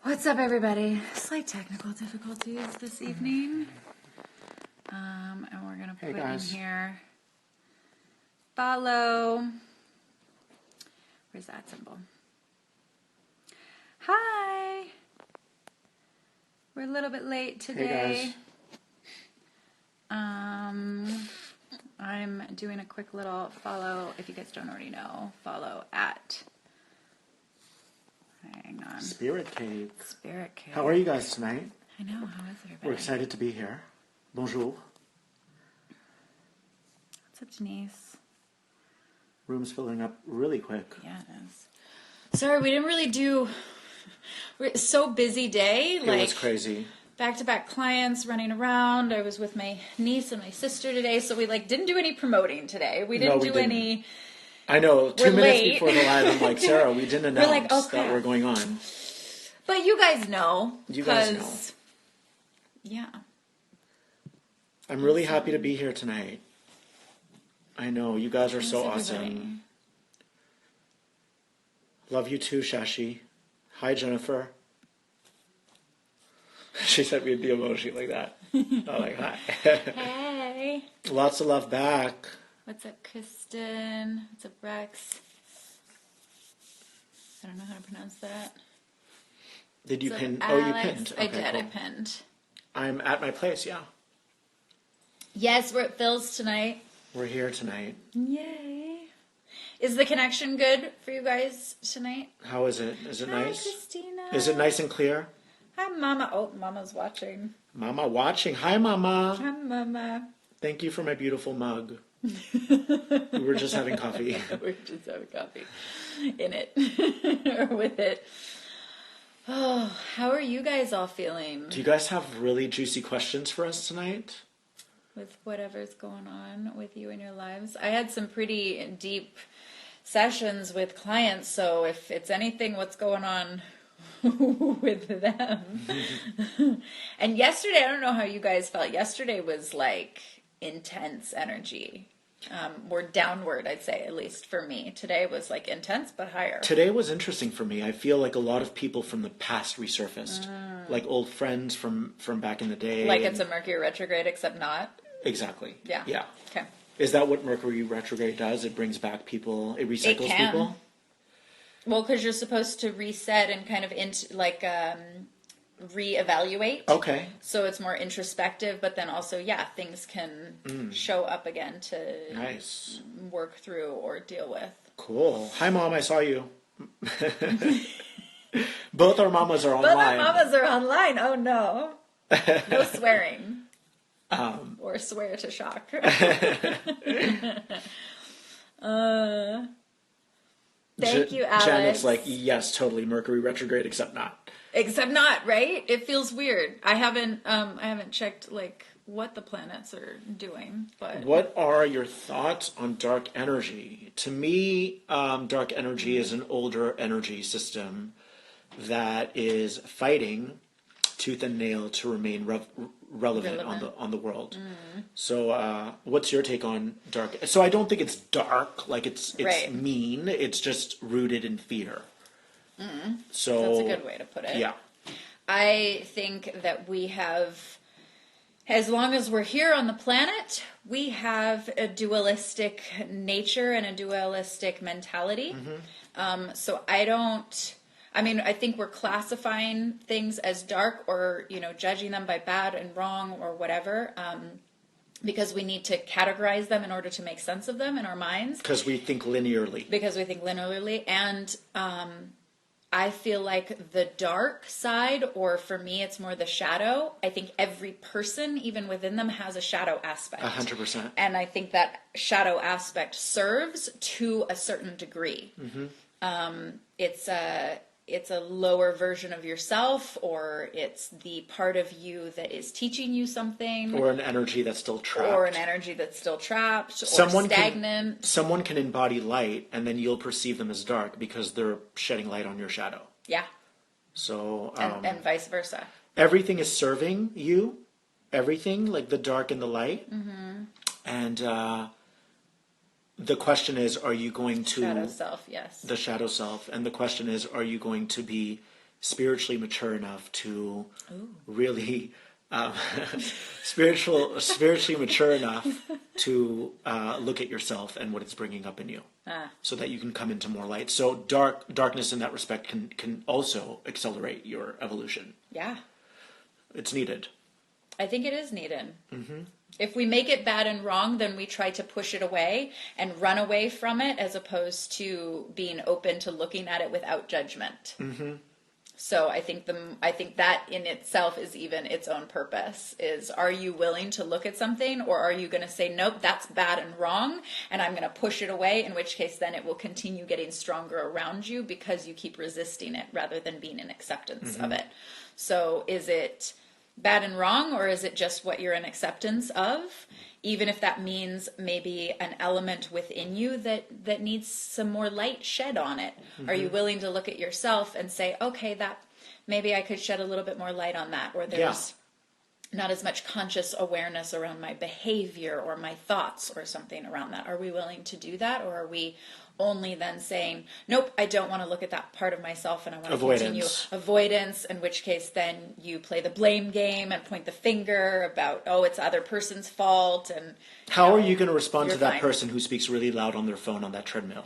What's up, everybody? Slight technical difficulties this evening. And we're going to put in here, follow. Where's that symbol? Hi. We're a little bit late today. Hey guys. I'm doing a quick little follow, if you guys don't already know, follow at, hang on. Spirit Cake. Spirit Cake. How are you guys tonight? I know, how is everybody? We're excited to be here. Bonjour. What's up, Denise? Room's filling up really quick. Yeah, it is. Sorry, we didn't really do, so busy day. It was crazy. Back-to-back clients running around. I was with my niece and my sister today, so we didn't do any promoting today. We didn't do any. I know. 2 minutes late. before the live, I'm like, Sarah, we didn't announce that we're going on. But you guys know. You guys know. Yeah. I'm really happy to be here tonight. I know. You guys are so everybody? awesome. Love you too, Shashi. Hi, Jennifer. She sent me the emoji like that. I'm like, hi. Hey. Lots of love back. What's up, Kristen? What's up, Rex? I don't know how to pronounce that. Did you What's pin? up, Oh, you Alex? pinned. I Okay, did. cool. I pinned. I'm at my place, yeah. Yes, we're at Phil's tonight. We're here tonight. Yay. Is the connection good for you guys tonight? How is it? Is it Hi, nice? Christina. Is it nice and clear? Hi, Mama. Oh, Mama's watching. Mama watching. Hi, Mama. Hi, Mama. Thank you for my beautiful mug. We were just having coffee. We're just having coffee. In it. Or with it. Oh, how are you guys all feeling? Do you guys have really juicy questions for us tonight? With whatever's going on with you in your lives. I had some pretty deep sessions with clients, so if it's anything what's going on with them. And yesterday, I don't know how you guys felt. Yesterday was like intense energy. Or downward, I'd say, at least for me. Today was like intense, but higher. Today was interesting for me. I feel like a lot of people from the past resurfaced. Like old friends from back in the day. Like it's a Mercury retrograde, except not. Exactly. Yeah. Yeah. Okay. Is that what Mercury retrograde does? It brings back people, it recycles people? Well, because you're supposed to reset and kind of reevaluate. Okay. So it's more introspective, but then also, yeah, things can show up again to work through or deal with. Cool. Hi, Mom. I saw you. Both our mamas are online. Both our mamas are online. Oh, no. No swearing. Or swear to shock. Thank you, Alex. Janet's like, yes, totally Mercury retrograde, except not. Except not, right? It feels weird. I haven't checked like what the planets are doing. But what are your thoughts on dark energy? To me, dark energy is an older energy system that is fighting tooth and nail to remain relevant on the world. So what's your take on dark? So I don't think it's dark, like it's mean. It's just rooted in fear. So that's a good way to put it. Yeah. I think that we have, as long as we're here on the planet, we have a dualistic nature and a dualistic mentality. So I think we're classifying things as dark or, judging them by bad and wrong or whatever, because we need to categorize them in order to make sense of them in our minds. Because we think linearly. And I feel like the dark side, or for me, it's more the shadow. I think every person, even within them, has a shadow aspect. 100%. And I think that shadow aspect serves to a certain degree. It's a lower version of yourself, or it's the part of you that is teaching you something. Or an energy that's still trapped. Or stagnant. Someone can embody light, and then you'll perceive them as dark because they're shedding light on your shadow. Yeah. So and vice versa. Everything is serving you. Everything, like the dark and the light. And the question is, are you going to... Shadow self, yes. The shadow self. And the question is, are you going to be spiritually mature enough to really spiritually mature enough to look at yourself and what it's bringing up in you, so that you can come into more light. So darkness in that respect can also accelerate your evolution. Yeah. It's needed. I think it is needed. Mm-hmm. If we make it bad and wrong, then we try to push it away and run away from it, as opposed to being open to looking at it without judgment. Mm-hmm. So I think that in itself is even its own purpose. Is, are you willing to look at something, or are you going to say, nope, that's bad and wrong, and I'm going to push it away, in which case then it will continue getting stronger around you because you keep resisting it rather than being in acceptance of it. So is it bad and wrong, or is it just what you're in acceptance of? Even if that means maybe an element within you that needs some more light shed on it. Mm-hmm. Are you willing to look at yourself and say, okay, that maybe I could shed a little bit more light on that, or there's not as much conscious awareness around my behavior or my thoughts or something around that. Are we willing to do that, or are we only then saying, nope, I don't want to look at that part of myself and I want to continue avoidance, in which case then you play the blame game and point the finger about, oh, it's the other person's fault. And how are you going to respond to that person who speaks really loud on their phone on that treadmill?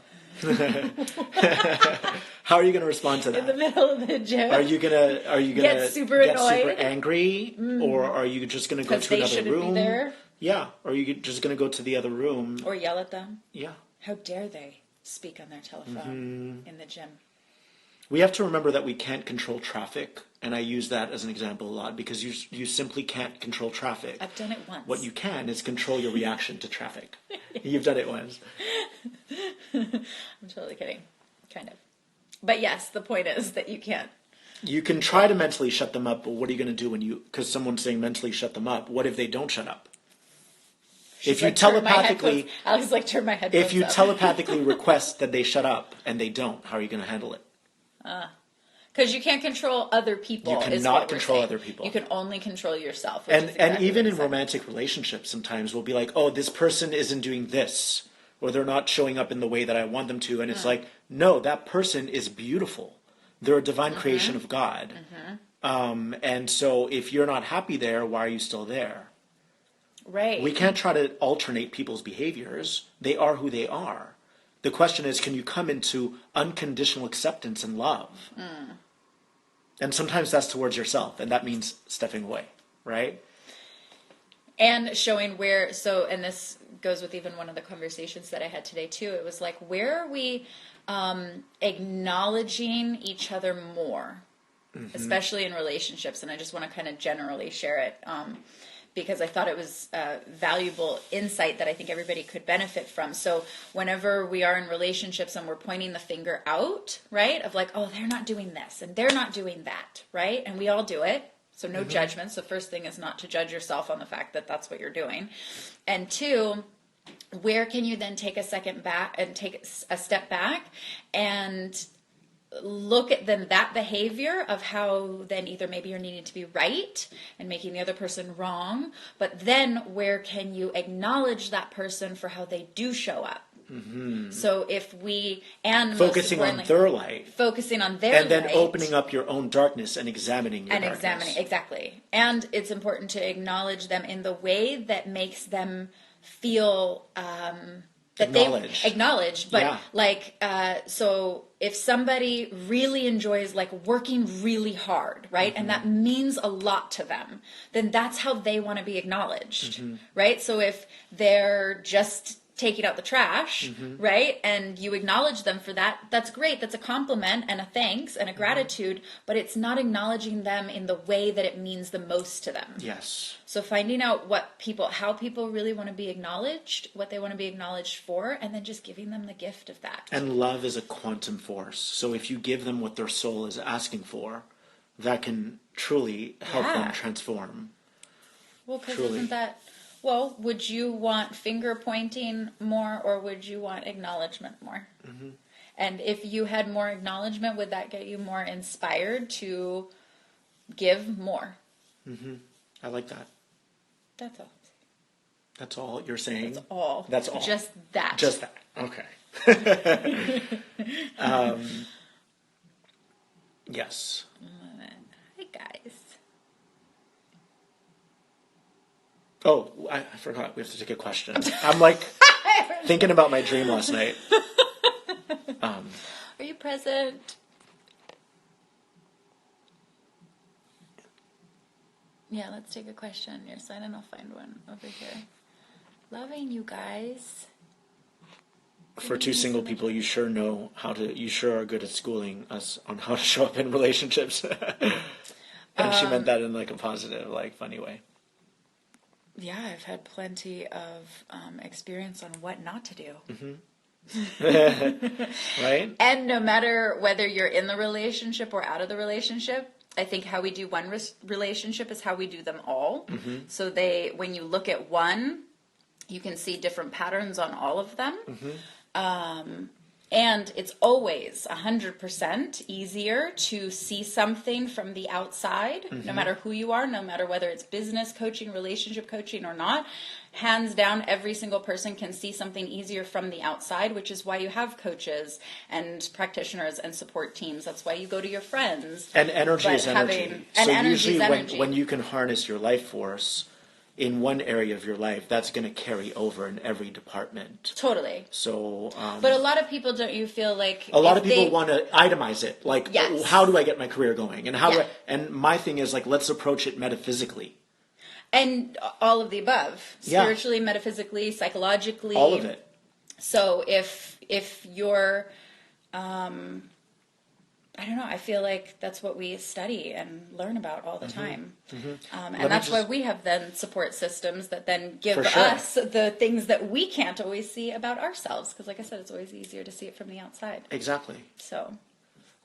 How are you going to respond to that? In the middle of the gym? Are you going to get super annoyed? Super angry? Or are you just going to go to another room? Because they shouldn't be there? Yeah. Or are you just going to go to the other room? Or yell at them? Yeah. How dare they speak on their telephone in the gym? We have to remember that we can't control traffic, and I use that as an example a lot, because you simply can't control traffic. I've done it once. What you can is control your reaction to traffic. You've done it once. I'm totally kidding. Kind of. But yes, the point is that you can't. You can try to mentally shut them up, but what are you going to do because someone's saying mentally shut them up? What if they don't shut up? If you telepathically, Alex, turn my headphones if you up. telepathically request that they shut up and they don't, how are you going to handle it? Because you can't control other people. You cannot control other people. You can only control yourself. And even in romantic relationships, sometimes we'll be like, oh, this person isn't doing this, or they're not showing up in the way that I want them to. And it's like, no, that person is beautiful. They're a divine creation of God. And so if you're not happy there, why are you still there? Right. We can't try to alternate people's behaviors. They are who they are. The question is, can you come into unconditional acceptance and love? And sometimes that's towards yourself, and that means stepping away, right? And showing where, and this goes with even one of the conversations that I had today too. It was like, where are we acknowledging each other more, especially in relationships? And I just want to kind of generally share it. Because I thought it was valuable insight that I think everybody could benefit from. So whenever we are in relationships and we're pointing the finger out, right, of like, oh, they're not doing this and they're not doing that, right? And we all do it. So no judgments. The first thing is not to judge yourself on the fact that that's what you're doing. And two, where can you then take a second back and take a step back and look at then that behavior of how then either maybe you're needing to be right and making the other person wrong, but then where can you acknowledge that person for how they do show up? So if we, and focusing on their light, focusing on their and then light, opening up your own darkness and examining your darkness. Exactly. And it's important to acknowledge them in the way that makes them feel that they acknowledge, but so if somebody really enjoys like working really hard, right, and that means a lot to them, then that's how they want to be acknowledged, right? So if they're just taking out the trash, right, and you acknowledge them for that, that's great. That's a compliment and a thanks and a gratitude, but it's not acknowledging them in the way that it means the most to them. Yes. So finding out how people really want to be acknowledged, what they want to be acknowledged for, and then just giving them the gift of that. And love is a quantum force. So if you give them what their soul is asking for, that can truly help them transform. Well, because isn't that... Well, would you want finger pointing more, or would you want acknowledgement more? And if you had more acknowledgement, would that get you more inspired to give more? I like that. That's all. That's all you're saying? That's all. That's all. Just that. Just that. Okay. Yes. Hi, guys. Oh, I forgot. We have to take a question. I'm like thinking about my dream last night. Are you present? Yeah, let's take a question. Your sign and I'll find one over here. Loving you guys. For two single people, you sure are good at schooling us on how to show up in relationships. And she meant that in like a positive, like funny way. Yeah, I've had plenty of experience on what not to do. Right? And no matter whether you're in the relationship or out of the relationship, I think how we do one relationship is how we do them all. So when you look at one, you can see different patterns on all of them. And it's always 100% easier to see something from the outside, no matter who you are, no matter whether it's business coaching, relationship coaching or not. Hands down, every single person can see something easier from the outside, which is why you have coaches and practitioners and support teams. That's why you go to your friends. And energy is energy. So usually energy. when you can harness your life force in one area of your life, that's going to carry over in every department. Totally. So, but a lot of people, don't you feel like a lot of people want to itemize it, like, yes. How do I get my career going, and and my thing is like, let's approach it metaphysically, and all of the above, spiritually, metaphysically, psychologically, all of it. So if you're, I don't know, I feel like that's what we study and learn about all the time. And that's why we have then support systems that then give us the things that we can't always see about ourselves. Because like I said, it's always easier to see it from the outside. Exactly. So,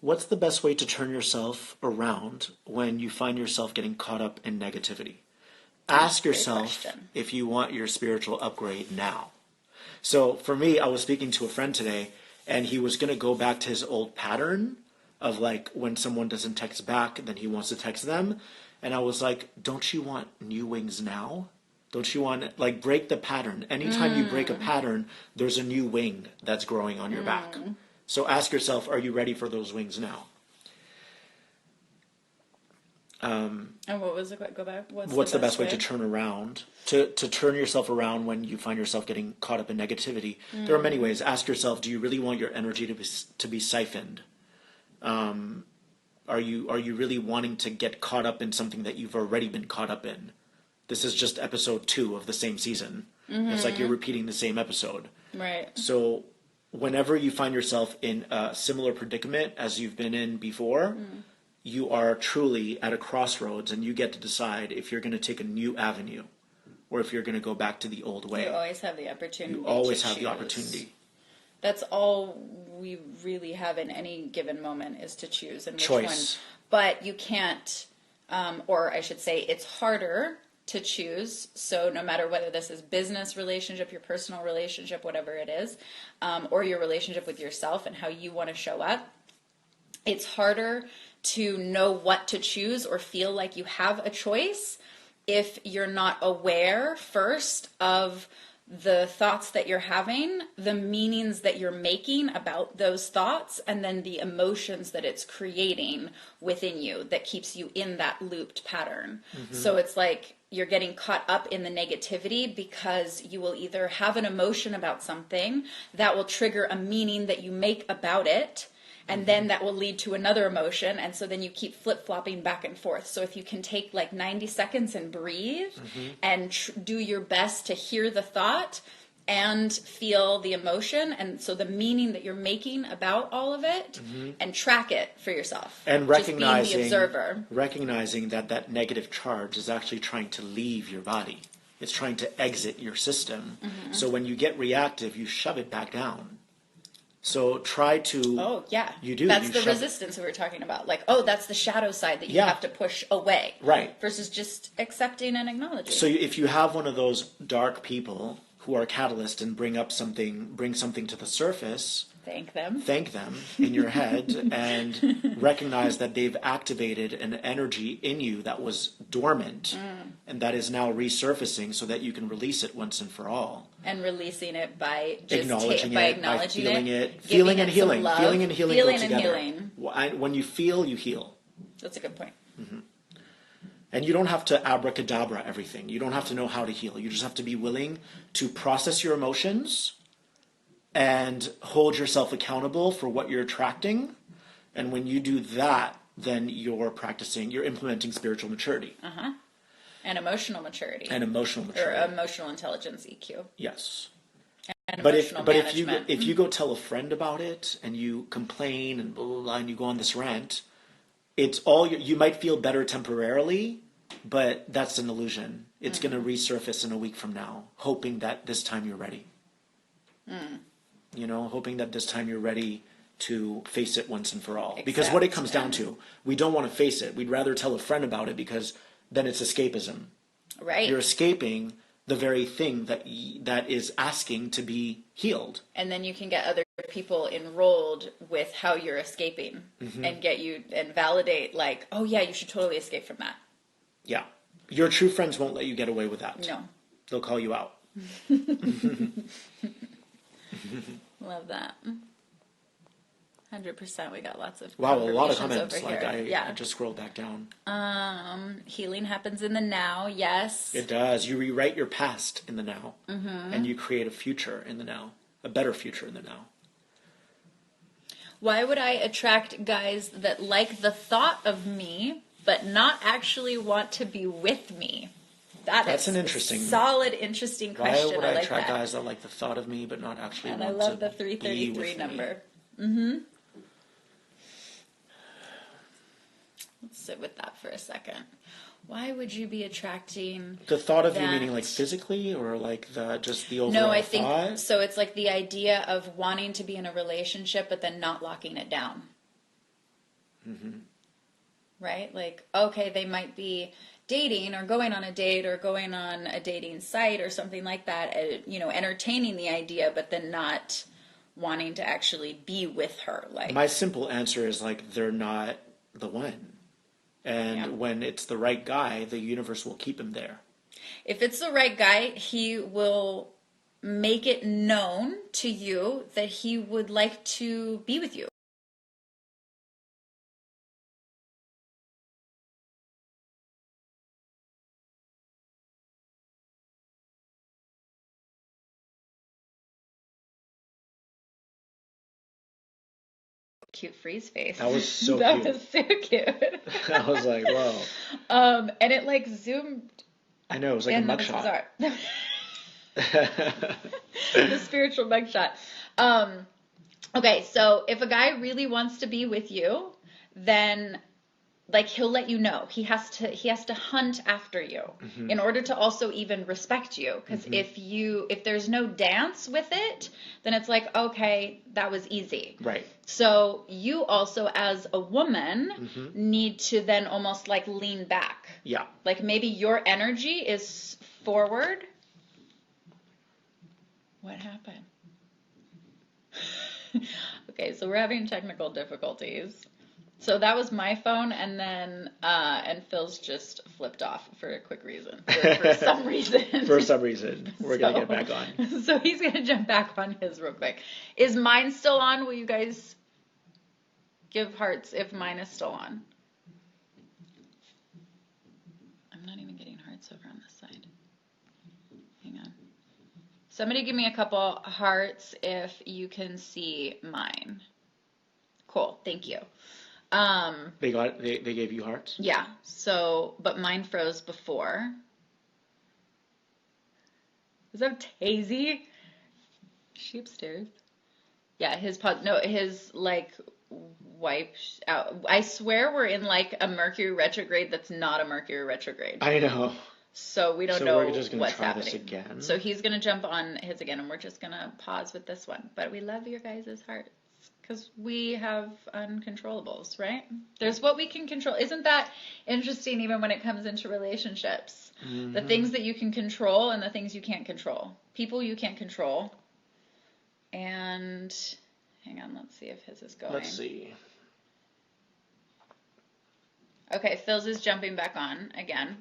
what's the best way to turn yourself around when you find yourself getting caught up in negativity? Ask yourself if you want your spiritual upgrade now. So for me, I was speaking to a friend today, and he was going to go back to his old pattern of like when someone doesn't text back, then he wants to text them. And I was like, don't you want new wings now? Don't you want, like, break the pattern? Anytime you break a pattern, there's a new wing that's growing on your back. So ask yourself, are you ready for those wings now? and what was it? Go back. What's the best way to turn around, to turn yourself around when you find yourself getting caught up in negativity? There are many ways. Ask yourself, do you really want your energy to be siphoned? Are you really wanting to get caught up in something that you've already been caught up in? This is just episode 2 of the same season. It's like you're repeating the same episode. Right. So whenever you find yourself in a similar predicament as you've been in before, you are truly at a crossroads, and you get to decide if you're going to take a new avenue or if you're going to go back to the old way. You always have the opportunity. You always have the opportunity. That's all we really have in any given moment is to choose and which choice. One. But you can't, or I should say, it's harder to choose. So no matter whether this is business relationship, your personal relationship, whatever it is, or your relationship with yourself and how you want to show up, it's harder to know what to choose or feel like you have a choice if you're not aware first of the thoughts that you're having, the meanings that you're making about those thoughts, and then the emotions that it's creating within you that keeps you in that looped pattern. So it's like you're getting caught up in the negativity because you will either have an emotion about something that will trigger a meaning that you make about it, and then that will lead to another emotion, and so then you keep flip-flopping back and forth. So if you can take like 90 seconds and breathe and do your best to hear the thought and feel the emotion, and so the meaning that you're making about all of it, and track it for yourself. And recognizing, just being the observer. Recognizing that negative charge is actually trying to leave your body. It's trying to exit your system. So when you get reactive, you shove it back down. So try to... Oh, yeah. You do. That's the resistance we were talking about. Like, oh, that's the shadow side that you have to push away. Right. Versus just accepting and acknowledging. So if you have one of those dark people who are catalysts and bring something to the surface, thank them in your head and recognize that they've activated an energy in you that was dormant and that is now resurfacing so that you can release it once and for all. And releasing it by just acknowledging by feeling it, feeling and healing. Love, Feeling and healing feeling go and together. healing. When you feel, you heal. That's a good point. And you don't have to abracadabra everything. You don't have to know how to heal. You just have to be willing to process your emotions and hold yourself accountable for what you're attracting. And when you do that, then you're implementing spiritual maturity. And emotional maturity. And emotional maturity. Or emotional intelligence, EQ. Yes. And But emotional management. if you go tell a friend about it and you complain and blah, blah, blah, and you go on this rant, it's all you might feel better temporarily, but that's an illusion. It's going to resurface in a week from now, hoping that this time you're ready. You know, hoping that this time you're ready to face it once and for all. Because what it comes down to, we don't want to face it. We'd rather tell a friend about it because then it's escapism. Right. You're escaping the very thing that is asking to be healed. And then you can get other people enrolled with how you're escaping and get you and validate like, oh yeah, you should totally escape from that. Yeah. Your true friends won't let you get away with that. No. They'll call you out. Love that. 100%. We got lots of a lot of comments. over Like here. I just scrolled back down. Healing happens in the now. Yes. It does. You rewrite your past in the now, and you create a future in the now, a better future in the now. Why would I attract guys that like the thought of me, but not actually want to be with me? That's an interesting, solid, interesting question. Why would I that. attract guys that like the thought of me, but not actually and want I love to the 333 number. Let's sit with that for a second. Why would you be attracting the thought of you, meaning like physically, or like just the overall No, I think thought? so. It's like the idea of wanting to be in a relationship, but then not locking it down. Right? Like, okay, they might be dating or going on a date or going on a dating site or something like that, entertaining the idea, but then not wanting to actually be with her. Like, my simple answer is like, they're not the one. And when it's the right guy, the universe will keep him there. If it's the right guy, he will make it known to you that he would like to be with you. Cute freeze face. That was so that cute. That was so cute. I was like, whoa. And it like zoomed. I know, it was like a mugshot. The spiritual mugshot. Okay, so if a guy really wants to be with you, then like he'll let you know. He has to hunt after you in order to also even respect you. Because if there's no dance with it, then it's like, okay, that was easy. Right. So you also as a woman need to then almost like lean back. Yeah. Like maybe your energy is forward. What happened? Okay, so we're having technical difficulties. So that was my phone, and then and Phil's just flipped off for a quick reason. For some reason. For some reason. We're going to get back on. So he's going to jump back on his real quick. Is mine still on? Will you guys give hearts if mine is still on? I'm not even getting hearts over on this side. Hang on. Somebody give me a couple hearts if you can see mine. Cool. Thank you. They gave you hearts? Yeah. So, but mine froze before. Is that Tazy? Is she upstairs? Yeah, his like wiped out. I swear we're in like a Mercury retrograde that's not a Mercury retrograde. I know. So we don't know we're just gonna what's try happening. This again. So he's going to jump on his again, and we're just going to pause with this one. But we love your guys' hearts. Because we have uncontrollables, right? There's what we can control. Isn't that interesting even when it comes into relationships? The things that you can control and the things you can't control. People you can't control. And Hang on, let's see if his is going. Let's see. Okay, Phil's is jumping back on again.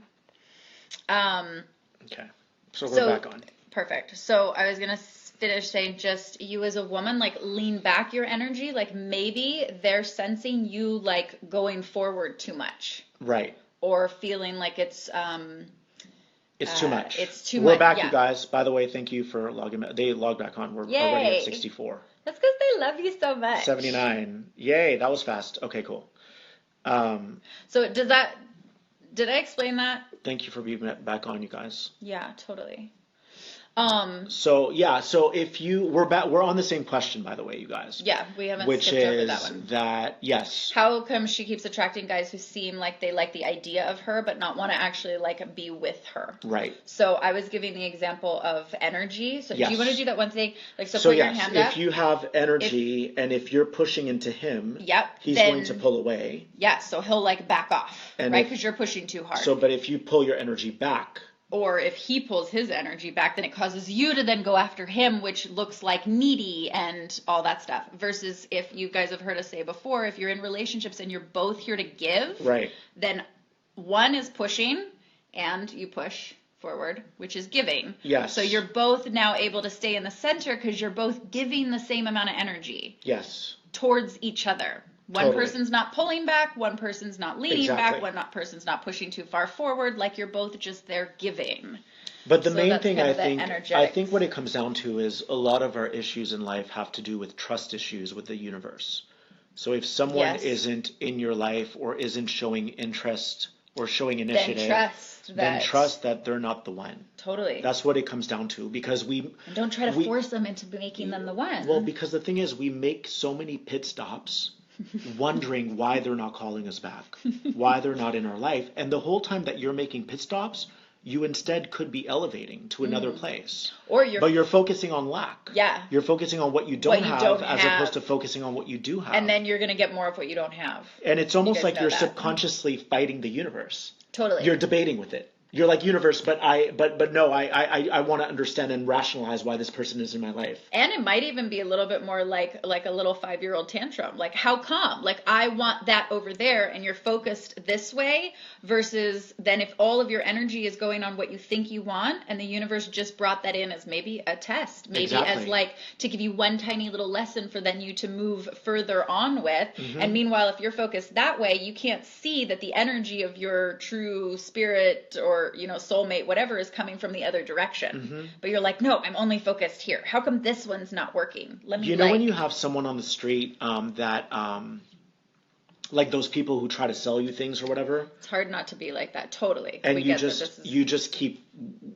Okay, so we're back on. Perfect. So I was going to finish saying just you as a woman, like lean back your energy. Like maybe they're sensing you like going forward too much. Right. Or feeling like it's too much. It's too We're much. back, you guys. By the way, thank you for logging. They logged back on. We're already at 64. That's because they love you so much. 79. Yay, that was fast. Okay, cool. So did I explain that? Thank you for being back on, you guys. Yeah, totally. So if we're on the same question, by the way, you guys. Yeah, we haven't which skipped over is that one. that, yes. How come she keeps attracting guys who seem like they like the idea of her, but not want to actually like be with her? Right. So I was giving the example of energy. So yes. Do you want to do that one thing? Like, so put your hand up. If you have energy and if you're pushing into him, he's going to pull away. Yeah, so he'll like back off, right? Because you're pushing too hard. So, but if you pull your energy back, or if he pulls his energy back, then it causes you to then go after him, which looks like needy and all that stuff. Versus if you guys have heard us say before, if you're in relationships and you're both here to give, right, then one is pushing and you push forward, which is giving. Yes. So you're both now able to stay in the center because you're both giving the same amount of energy. Yes. Towards each other. One person's not pulling back, one person's not leaning back, one person's not pushing too far forward, like you're both just there giving. But the main thing I think what it comes down to is a lot of our issues in life have to do with trust issues with the universe. So if someone isn't in your life or isn't showing interest or showing initiative, then trust that they're not the one. Totally. That's what it comes down to, because and don't try to force them into making them the one. Well, because the thing is, we make so many pit stops wondering why they're not calling us back, why they're not in our life. And the whole time that you're making pit stops, you instead could be elevating to another place. But you're focusing on lack. Yeah. You're focusing on what you don't have as opposed to focusing on what you do have. And then you're going to get more of what you don't have. And it's almost like you're subconsciously fighting the universe. Totally. You're debating with it. You're like, universe, but no, I want to understand and rationalize why this person is in my life. And it might even be a little bit more like a little 5-year-old tantrum. Like, how come? Like, I want that over there, and you're focused this way, versus then if all of your energy is going on what you think you want, and the universe just brought that in as maybe a test, maybe as like to give you one tiny little lesson for then you to move further on with. Mm-hmm. And meanwhile, if you're focused that way, you can't see that the energy of your true spirit or soulmate, whatever, is coming from the other direction. Mm-hmm. But you're like, no, I'm only focused here. How come this one's not working? Let me when you have someone on the street like those people who try to sell you things or whatever. It's hard not to be like that. Totally. And you just keep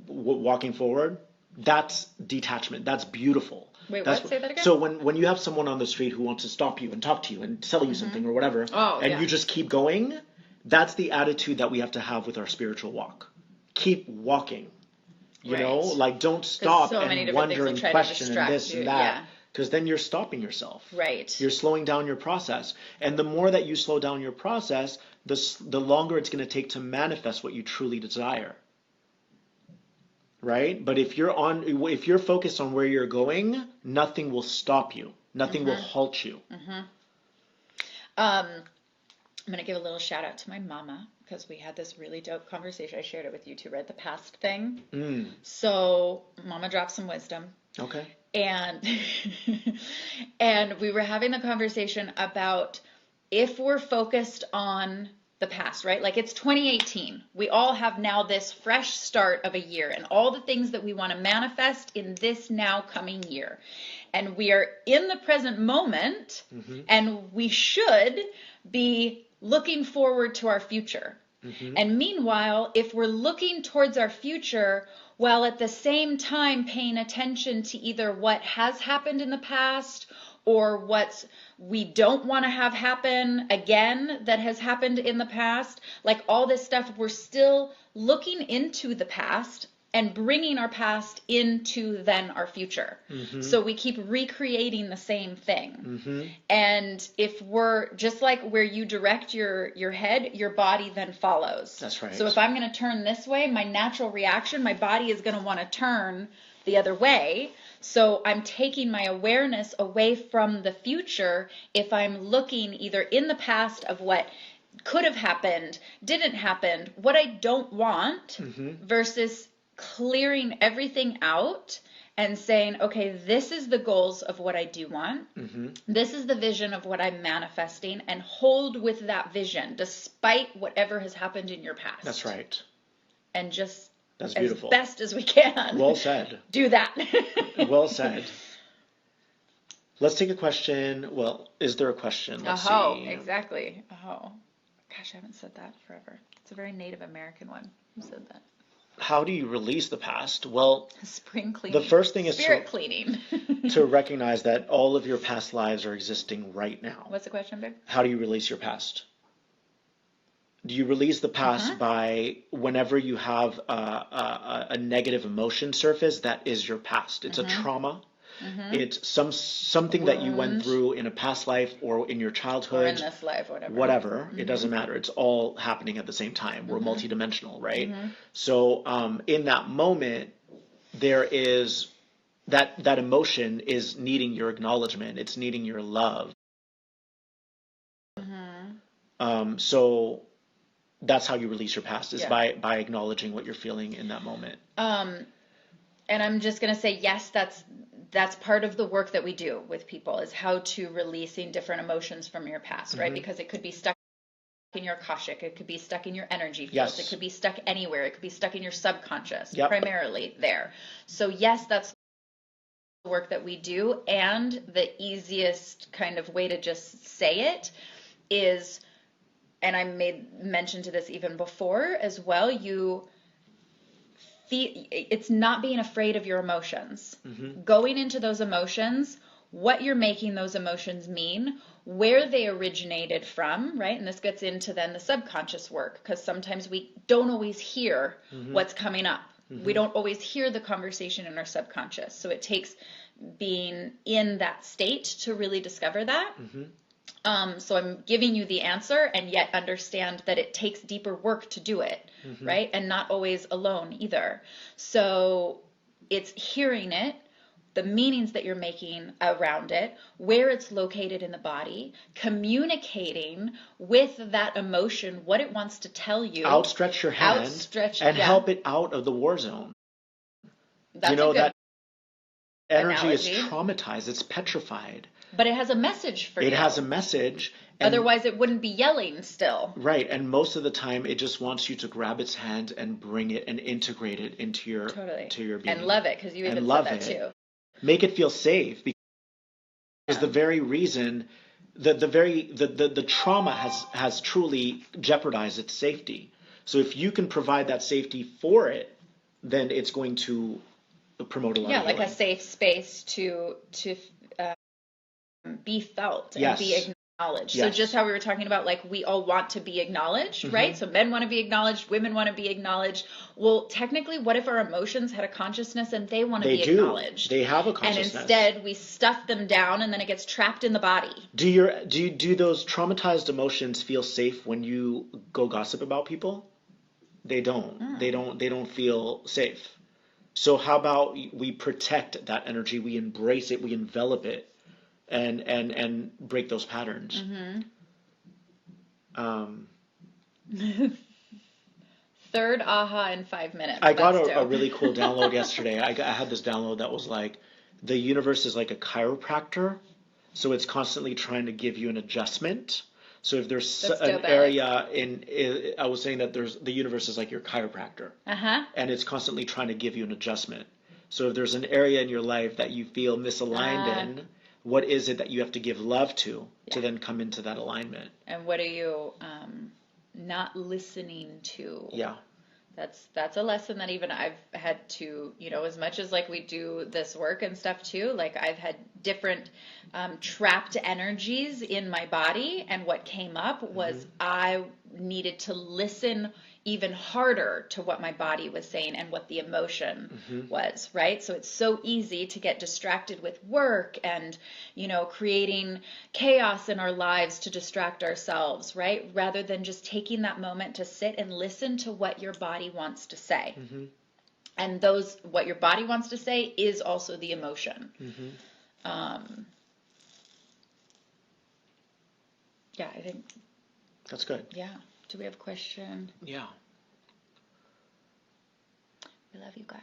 walking forward. That's detachment. That's beautiful. Wait, what? Say that again? So when you have someone on the street who wants to stop you and talk to you and sell you something or whatever, you just keep going, that's the attitude that we have to have with our spiritual walk. Keep walking, like don't stop and wonder and question and this and that, because then you're stopping yourself. Right. You're slowing down your process. And the more that you slow down your process, the longer it's going to take to manifest what you truly desire. Right? But if you're focused on where you're going, nothing will stop you. Nothing will halt you. Mm-hmm. I'm going to give a little shout out to my mama, because we had this really dope conversation. I shared it with you too, right? The past thing. So mama dropped some wisdom. Okay. And we were having the conversation about if we're focused on the past, right? Like, it's 2018. We all have now this fresh start of a year and all the things that we want to manifest in this now coming year. And we are in the present moment, and we should be looking forward to our future. Mm-hmm. And meanwhile, if we're looking towards our future while at the same time paying attention to either what has happened in the past or what we don't want to have happen again that has happened in the past, like all this stuff, we're still looking into the past and bringing our past into then our future. Mm-hmm. So we keep recreating the same thing. Mm-hmm. And if we're just like where you direct your head, your body then follows. That's right. So if I'm going to turn this way, my natural reaction, my body is going to want to turn the other way. So I'm taking my awareness away from the future if I'm looking either in the past of what could have happened, didn't happen, what I don't want, versus clearing everything out and saying, okay, this is the goals of what I do want. This is the vision of what I'm manifesting, and hold with that vision despite whatever has happened in your past. That's right. And just That's beautiful. as best as we can. Well said. Do that. Well said. Let's take a question. Well, is there a question? Let's see. Exactly. Oh, gosh, I haven't said that forever. It's a very Native American one. Who said that? How do you release the past? Well, spring cleaning. The first thing is spirit cleaning. to recognize that all of your past lives are existing right now. What's the question, babe? How do you release your past? Do you release the past by whenever you have a negative emotion surface that is your past? It's a trauma. It's something that you went through in a past life or in your childhood. Or in this life, whatever. Whatever. It doesn't matter. It's all happening at the same time. We're multidimensional, right? So in that moment, there is that emotion is needing your acknowledgement. It's needing your love. So that's how you release your past, is by acknowledging what you're feeling in that moment. And I'm just going to say, yes, that's part of the work that we do with people, is how to releasing different emotions from your past, right? Because it could be stuck in your Akashic, it could be stuck in your energy fields, it could be stuck anywhere, it could be stuck in your subconscious, primarily there. So yes, that's the work that we do, and the easiest kind of way to just say it is, and I made mention to this even before as well, it's not being afraid of your emotions. Going into those emotions, what you're making those emotions mean, where they originated from, right? And this gets into then the subconscious work, because sometimes we don't always hear what's coming up. We don't always hear the conversation in our subconscious. So it takes being in that state to really discover that. So I'm giving you the answer, and yet understand that it takes deeper work to do it, right? And not always alone either. So it's hearing it, the meanings that you're making around it, where it's located in the body, communicating with that emotion what it wants to tell you. Outstretch your hand and help it out of the war zone. That's a good that energy analogy. Is traumatized. It's petrified. But it has a message for you. It has a message. Otherwise, it wouldn't be yelling still. Right. And most of the time, it just wants you to grab its hand and bring it and integrate it into your, to your being. And love it, because you even said that too. Make it feel safe, because the very reason, the trauma has truly jeopardized its safety. So if you can provide that safety for it, then it's going to promote a lot of healing. Like a safe space to be felt and be acknowledged. So just how we were talking about, like, we all want to be acknowledged, right? So men want to be acknowledged, women want to be acknowledged. Well, technically, what if our emotions had a consciousness and they want to be acknowledged? They have a consciousness. And instead, we stuff them down, and then it gets trapped in the body. Do those traumatized emotions feel safe when you go gossip about people? They don't. They don't feel safe. So how about we protect that energy, we embrace it, we envelop it, and break those patterns. Third aha in 5 minutes. I got a really cool download yesterday. I had this download that was like, the universe is like a chiropractor, so it's constantly trying to give you an adjustment. So if there's an area I was saying that the universe is like your chiropractor, and it's constantly trying to give you an adjustment. So if there's an area in your life that you feel misaligned in, what is it that you have to give love to then come into that alignment? And what are you not listening to? Yeah. That's a lesson that even I've had to, as much as like we do this work and stuff too, like I've had different trapped energies in my body, and what came up was I needed to listen even harder to what my body was saying and what the emotion was, right? So it's so easy to get distracted with work and, creating chaos in our lives to distract ourselves, right? Rather than just taking that moment to sit and listen to what your body wants to say. And those, what your body wants to say is also the emotion. Yeah, I think. That's good. Yeah. Do we have a question? Yeah. We love you guys.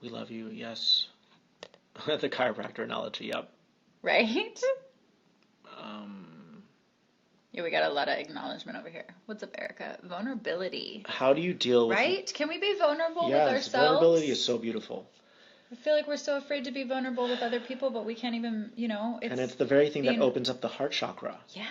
We love you, yes. The chiropractor analogy, yep. Right? Yeah, we got a lot of acknowledgement over here. What's up, Erica? Vulnerability. How do you deal with... Right? Can we be vulnerable with Yes, ourselves? vulnerability is so beautiful. I feel like we're so afraid to be vulnerable with other people, but we can't even, And it's the very thing that opens up the heart chakra. Yeah.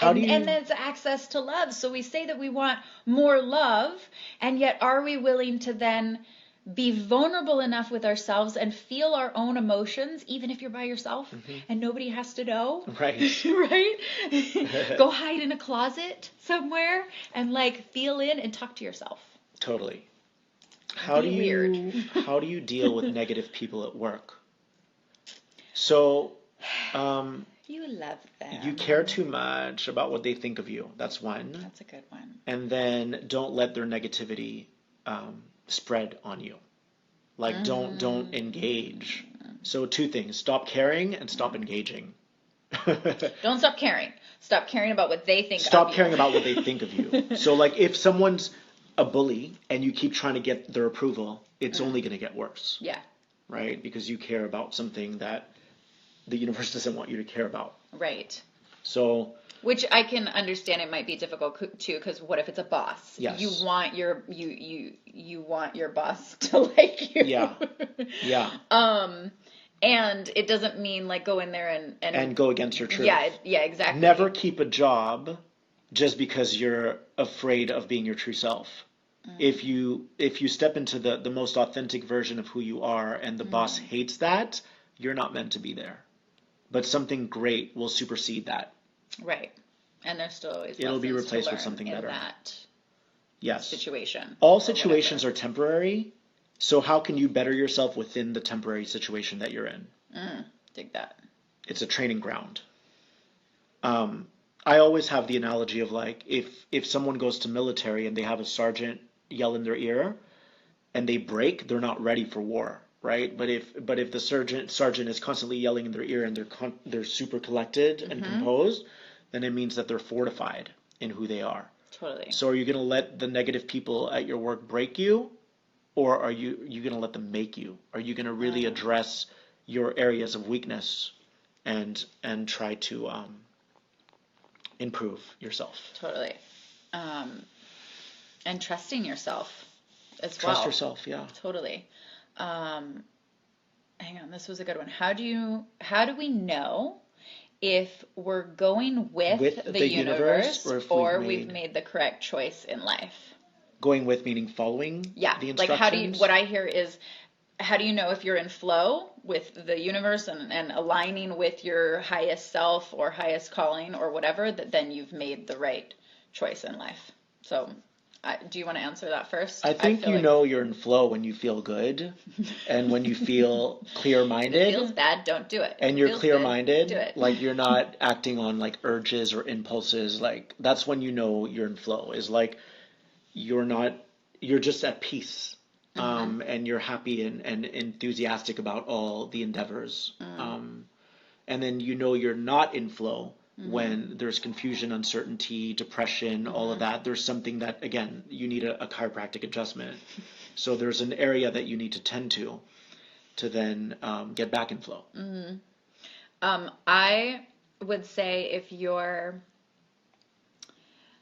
And it's access to love. So we say that we want more love, and yet are we willing to then be vulnerable enough with ourselves and feel our own emotions, even if you're by yourself and nobody has to know? Right. Right? Go hide in a closet somewhere and feel in and talk to yourself. Totally. How do you deal with negative people at work? So, you love them. You care too much about what they think of you. That's one. That's a good one. And then don't let their negativity spread on you. Don't engage. So 2 things: stop caring and stop engaging. Don't stop caring. Stop caring about what they think. Stop caring about what they think of you. So if someone's a bully and you keep trying to get their approval, it's only going to get worse. Yeah. Right? Because you care about something that the universe doesn't want you to care about. Right. So, which I can understand it might be difficult too, because what if it's a boss? Yes. You want your you want your boss to like you. Yeah. Yeah. And it doesn't mean go in there and go against your truth. Yeah, exactly. Never keep a job just because you're afraid of being your true self. If you step into the most authentic version of who you are and the boss hates that, you're not meant to be there. But something great will supersede that. Right. And there's still always it'll be replaced with something better. That situation. All situations are temporary. So how can you better yourself within the temporary situation that you're in? Dig that. It's a training ground. I always have the analogy of if someone goes to military and they have a sergeant yell in their ear and they break, they're not ready for war, right? But if the sergeant is constantly yelling in their ear and they're super collected and composed, then it means that they're fortified in who they are. Totally. So are you going to let the negative people at your work break you, or are you going to let them make you? Are you going to really address your areas of weakness and try to improve yourself? Totally. And trusting yourself as well. Trust yourself, yeah. Totally. Hang on, this was a good one. How do we know if we're going with the universe or we've made the correct choice in life? Going with meaning following the instructions? What I hear is, how do you know if you're in flow with the universe and aligning with your highest self or highest calling or whatever, that then you've made the right choice in life? So do you want to answer that first? I think know you're in flow when you feel good and when you feel clear-minded. If it feels bad, don't do it. And you're clear-minded, do it. You're not acting on urges or impulses. That's when you know you're in flow. Is you're just at peace. And you're happy and enthusiastic about all the endeavors. And then you're not in flow when there's confusion, uncertainty, depression, all of that. There's something that, again, you need a chiropractic adjustment. So there's an area that you need to tend to then get back in flow. I would say if you're...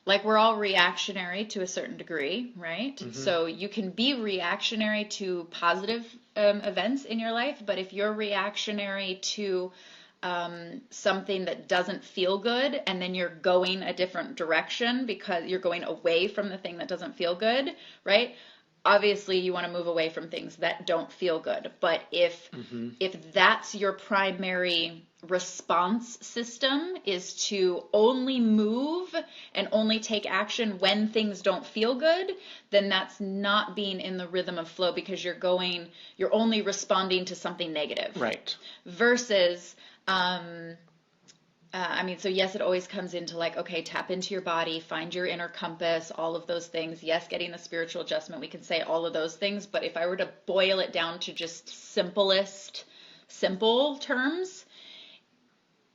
we're all reactionary to a certain degree, right? So you can be reactionary to positive events in your life, but if you're reactionary to something that doesn't feel good, and then you're going a different direction because you're going away from the thing that doesn't feel good, right? Obviously, you want to move away from things that don't feel good. But if that's your primary response system, is to only move and only take action when things don't feel good, then that's not being in the rhythm of flow, because you're only responding to something negative. Right. Versus I mean, so yes, it always comes into like, okay, tap into your body, find your inner compass, all of those things. Yes, getting the spiritual adjustment, we can say all of those things. But if I were to boil it down to just simple terms,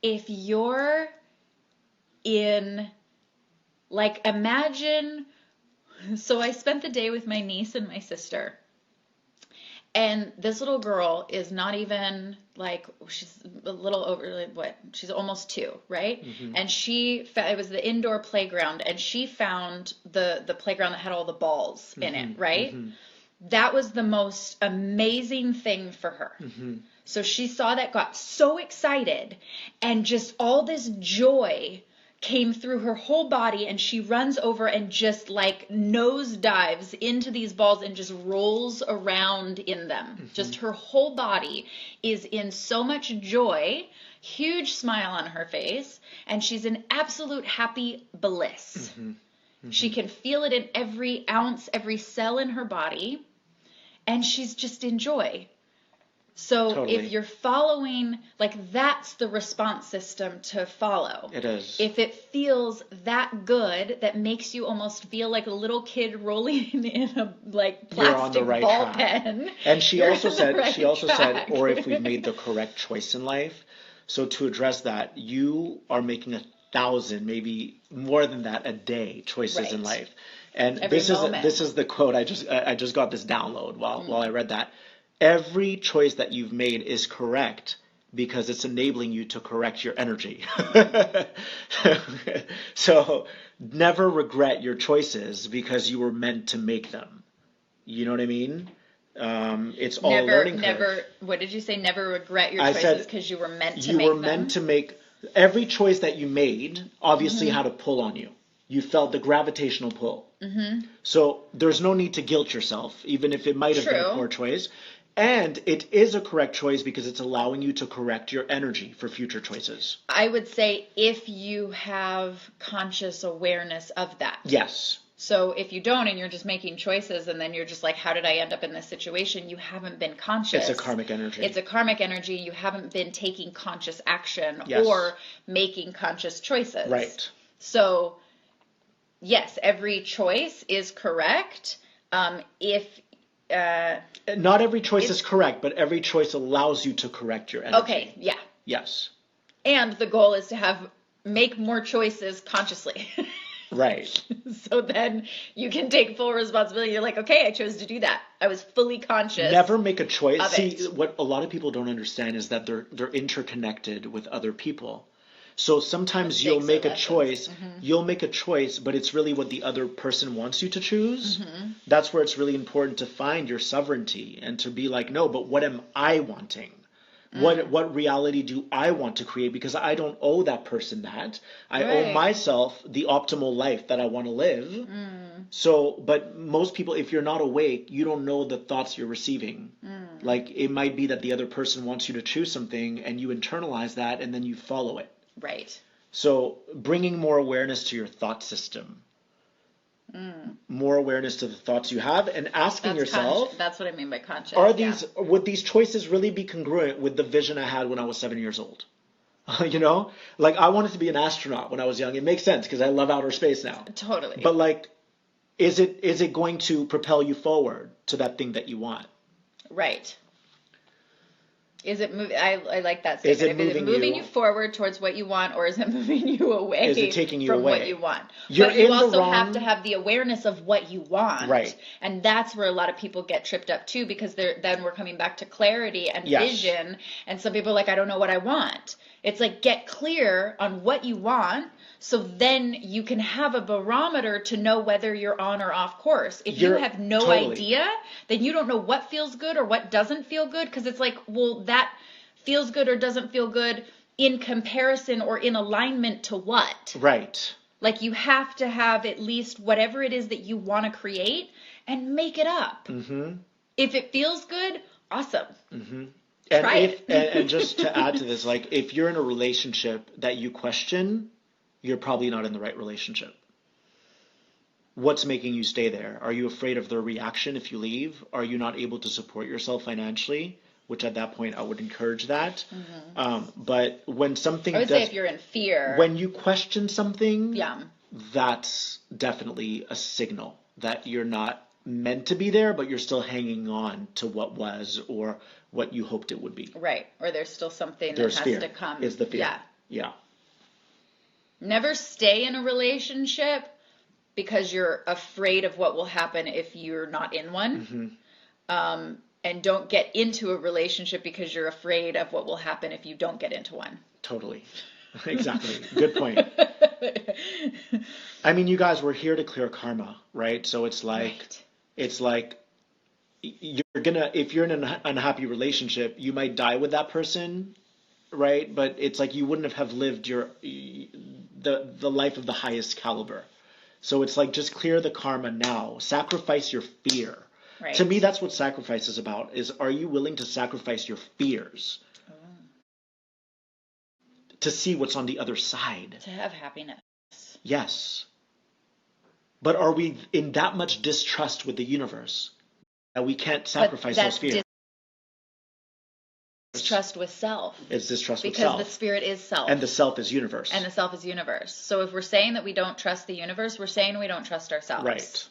if you're in, like, imagine, so I spent the day with my niece and my sister. And this little girl is not even like, she's a little over, like, what? She's almost 2, right? Mm-hmm. And it was the indoor playground, and she found the playground that had all the balls in it, right? Mm-hmm. That was the most amazing thing for her. Mm-hmm. So she saw that, got so excited, and just all this joy came through her whole body, and she runs over and just like nose dives into these balls and just rolls around in them. Mm-hmm. Just her whole body is in so much joy, huge smile on her face, and she's in absolute happy bliss. Mm-hmm. Mm-hmm. She can feel it in every ounce, every cell in her body, and she's just in joy. So totally. If you're following, like, that's the response system to follow. It is. If it feels that good, that makes you almost feel like a little kid rolling in a like plastic ball pen. And she also said, or if we've made the correct choice in life. So to address that, you are making 1,000, maybe more than that, a day choices in life. And this is the quote. I just got this download while I read that. Every choice that you've made is correct because it's enabling you to correct your energy. So never regret your choices because you were meant to make them. You know what I mean? It's all a learning curve. What did you say? Never regret your choices because you were meant to make them? You were meant to make every choice that you made obviously had a pull on you. You felt the gravitational pull. Mm-hmm. So there's no need to guilt yourself, even if it might have been a poor choice. And it is a correct choice because it's allowing you to correct your energy for future choices. I would say if you have conscious awareness of that. Yes. So if you don't and you're just making choices and then you're just like, how did I end up in this situation? You haven't been conscious. It's a karmic energy. It's a karmic energy. You haven't been taking conscious action or making conscious choices. Right. So yes, every choice is correct. Not every choice is correct, but every choice allows you to correct your energy. Okay, yeah. Yes. And the goal is to make more choices consciously. Right. So then you can take full responsibility. You're like, okay, I chose to do that. I was fully conscious. Never make a choice. See, what a lot of people don't understand is that they're interconnected with other people. So sometimes you'll make a choice, but it's really what the other person wants you to choose. Mm-hmm. That's where it's really important to find your sovereignty and to be like, no, but what am I wanting? What reality do I want to create? Because I don't owe that person that. I owe myself the optimal life that I want to live. Mm. So, but most people, if you're not awake, you don't know the thoughts you're receiving. Mm. Like it might be that the other person wants you to choose something and you internalize that and then you follow it. Right. So bringing more awareness to your thought system, more awareness to the thoughts you have, and asking yourself, that's what I mean by conscious. Would these choices really be congruent with the vision I had when I was 7 years old? You know, like I wanted to be an astronaut when I was young. It makes sense because I love outer space now. Totally. But like, is it going to propel you forward to that thing that you want? Right. Is it moving? I like that statement. Is it moving you forward towards what you want, or is it moving you away? Is it taking you from away? What you want? But you also have to have the awareness of what you want, right? And that's where a lot of people get tripped up too, because then we're coming back to clarity and vision. And some people are like, I don't know what I want. It's like, get clear on what you want, so then you can have a barometer to know whether you're on or off course. If you have no idea, then you don't know what feels good or what doesn't feel good, because it's like, well, that feels good or doesn't feel good in comparison or in alignment to what? Right. Like you have to have at least whatever it is that you want to create and make it up. Mm-hmm. If it feels good, awesome. Mm-hmm. And just to add to this, like if you're in a relationship that you question, you're probably not in the right relationship. What's making you stay there? Are you afraid of their reaction if you leave? Are you not able to support yourself financially? which at that point I would encourage that. But when something I would say if you're in fear. when you question something, Yeah. that's definitely a signal that you're not meant to be there, but you're still hanging on to what was or what you hoped it would be. Right. Or there's still something There's that has fear. to come. Is the fear. Yeah. Yeah. Never stay in a relationship because you're afraid of what will happen if you're not in one. And don't get into a relationship because you're afraid of what will happen if you don't get into one. Totally. Exactly. Good point. I mean, you guys were here to clear karma, right? So it's like, you're gonna, if you're in an unhappy relationship, you might die with that person, right? But it's like you wouldn't have lived the life of the highest caliber. So it's like, just clear the karma now. Sacrifice your fear. Right. To me, that's what sacrifice is about, is are you willing to sacrifice your fears to see what's on the other side? To have happiness. Yes. But are we in that much distrust with the universe that we can't sacrifice those fears? Distrust with self. It's distrust with self. Because the spirit is self. And the self is universe. And the self is universe. So if we're saying that we don't trust the universe, we're saying we don't trust ourselves. Right.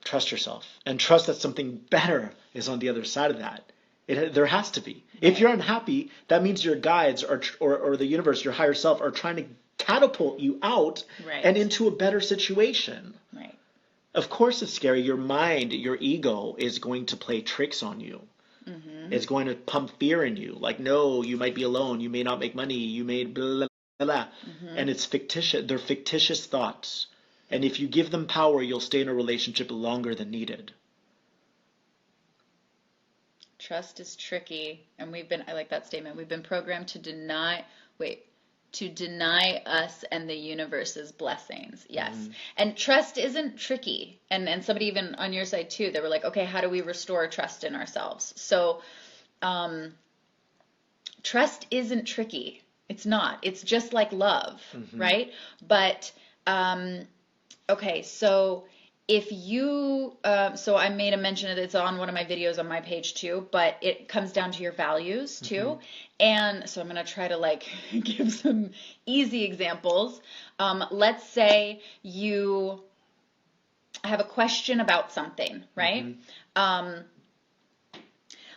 Trust yourself. And trust that something better is on the other side of that. There has to be. Right. If you're unhappy, that means your guides or the universe, your higher self, are trying to catapult you out and into a better situation. Right. Of course it's scary. Your mind, your ego is going to play tricks on you. It's going to pump fear in you. Like, no, you might be alone. You may not make money. You may blah, blah, blah. And it's fictitious. They're fictitious thoughts. And if you give them power, you'll stay in a relationship longer than needed. Trust is tricky. And I like that statement. We've been programmed to deny us and the universe's blessings. Yes. And trust isn't tricky. And somebody even on your side too, they were like, okay, how do we restore trust in ourselves? So, trust isn't tricky. It's not. It's just like love, right? But, okay, so if you, so I made a mention of it, it's on one of my videos on my page too, but it comes down to your values too. And so I'm going to try to give some easy examples. Let's say you have a question about something, right?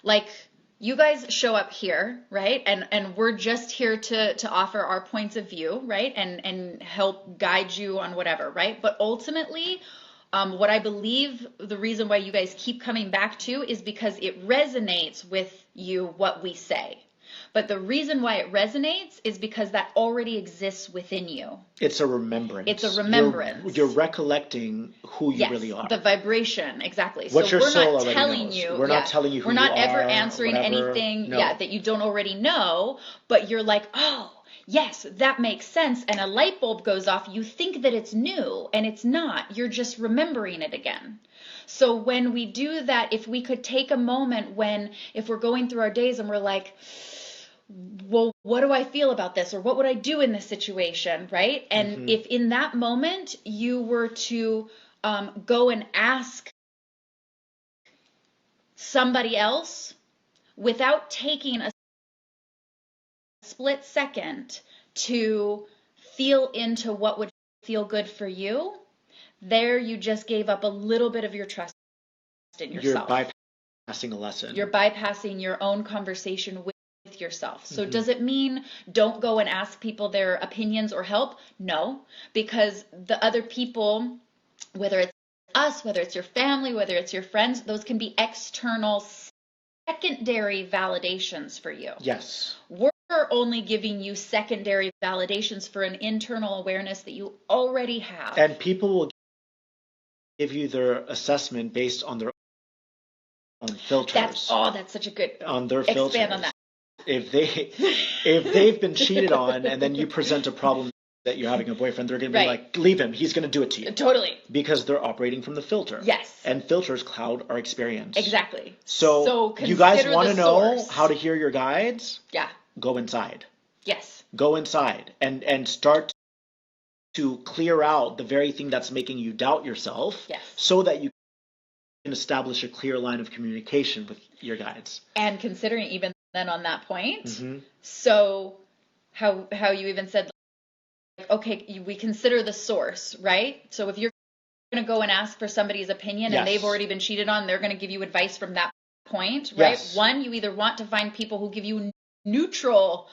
Like you guys show up here, right? And we're just here to offer our points of view, right? And help guide you on whatever, right? But ultimately, what I believe the reason why you guys keep coming back to is because it resonates with you what we say. But the reason why it resonates is because that already exists within you. It's a remembrance. It's a remembrance. You're recollecting who you really are. The vibration, exactly. What so your we're soul not already telling knows. you. We're not telling you who we're you not are. ever answering anything that you don't already know, but you're like, oh, yes, that makes sense. And a light bulb goes off. You think that it's new, and it's not. You're just remembering it again. So when we do that, if we could take a moment if we're going through our days and we're like, well, what do I feel about this? Or what would I do in this situation, right? And if in that moment you were to go and ask somebody else without taking a split second to feel into what would feel good for you, there you just gave up a little bit of your trust in yourself. You're bypassing a lesson. You're bypassing your own conversation with yourself. So does it mean don't go and ask people their opinions or help? No, because the other people, whether it's us, whether it's your family, whether it's your friends, those can be external secondary validations for you. Yes. We're only giving you secondary validations for an internal awareness that you already have. And people will give you their assessment based on their own filters. That's such a good on their filters. Expand on that. If they've been cheated on and then you present a problem that you're having a boyfriend, they're going to be like, leave him. He's going to do it to you. Totally. Because they're operating from the filter. Yes. And filters cloud our experience. Exactly. So you guys want to know how to hear your guides? Yeah. Go inside. Yes. Go inside and start to clear out the very thing that's making you doubt yourself. Yes. So that you establish a clear line of communication with your guides. And considering even then on that point, Mm-hmm. so how you even said, like, okay, we consider the source, right? So if you're going to go and ask for somebody's opinion and they've already been cheated on, they're going to give you advice from that point, right? Yes. One, you either want to find people who give you neutral,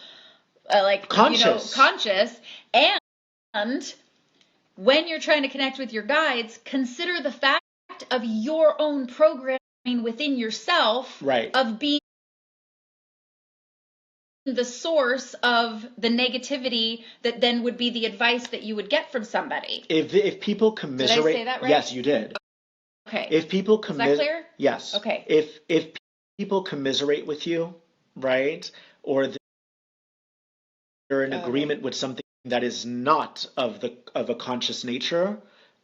Conscious. conscious, and when you're trying to connect with your guides, consider the fact of your own programming within yourself, Right. of being the source of the negativity that then would be the advice that you would get from somebody. If people commiserate, did I say that right? Yes, you did. Okay. If people Is that clear? Yes. Okay. If people commiserate with you, right, or they're in agreement with something that is not of a conscious nature,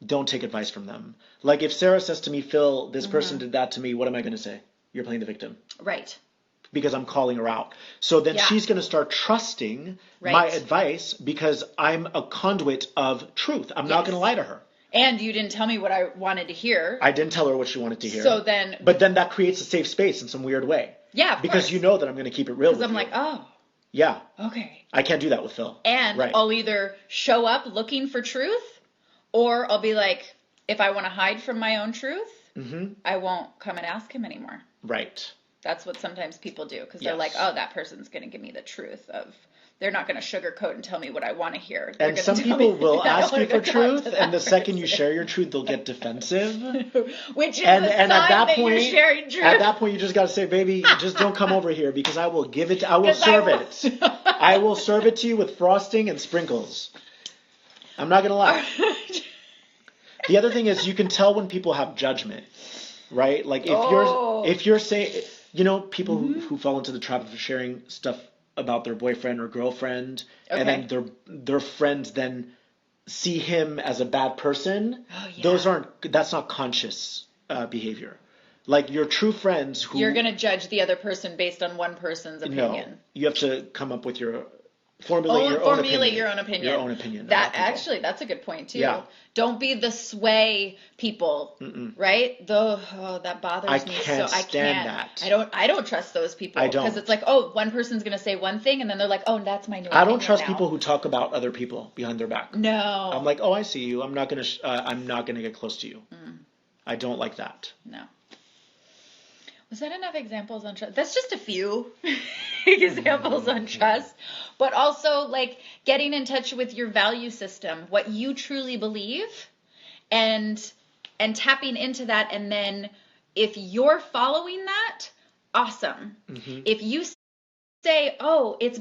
don't take advice from them. Like if Sarah says to me, Phil, this person did that to me, what am I going to say? You're playing the victim. Right. Because I'm calling her out. So then she's going to start trusting my advice because I'm a conduit of truth. I'm not going to lie to her. And you didn't tell me what I wanted to hear. I didn't tell her what she wanted to hear. So then... But then that creates a safe space in some weird way. Yeah, of because course. you know that I'm going to keep it real with you. Because I'm like, oh. Yeah. Okay. I can't do that with Phil. And I'll either show up looking for truth, or I'll be like, if I want to hide from my own truth, I won't come and ask him anymore. Right. That's what sometimes people do, because they're like, oh, that person's going to give me the truth of... They're not going to sugarcoat and tell me what I want to hear. They're and some people will ask you for truth, and the second you person. share your truth, they'll get defensive. Which is and a at sign that point, you're sharing truth. At that point, you just got to say, baby, just don't come over here because I will give it. I will serve it. I will serve it to you with frosting and sprinkles. I'm not gonna lie. The other thing is, you can tell when people have judgment, right? Like if you're saying, you know, people who fall into the trap of sharing stuff about their boyfriend or girlfriend, and then their friends then see him as a bad person. Oh, yeah. That's not conscious behavior. Like your true friends who... You're going to judge the other person based on one person's opinion. No, you have to come up with formulate your own opinion. Your own opinion. That's a good point too. Yeah. Don't be the sway people, right? That bothers me. I can't that. I don't trust those people. I don't. Because it's like, one person's going to say one thing and then they're like, that's my new I don't trust now. people who talk about other people behind their back. No. I'm like, I see you. I'm not going to get close to you. I don't like that. No. Was that enough examples on trust? That's just a few examples on trust. But also, like, getting in touch with your value system, what you truly believe, and tapping into that. And then if you're following that, awesome. If you say, it's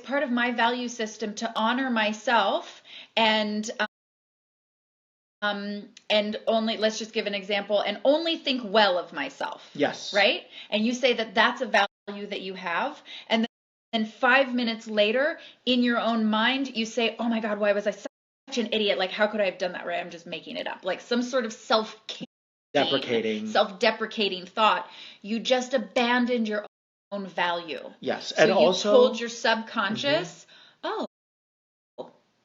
part of my value system to honor myself and only, let's just give an example, and only think well of myself. Yes. Right? And you say that that's a value that you have. And then 5 minutes later, in your own mind, you say, oh my God, why was I such an idiot? Like, how could I have done that? Right? I'm just making it up. Like some sort of self-deprecating thought. You just abandoned your own value. Yes. So and you also told your subconscious,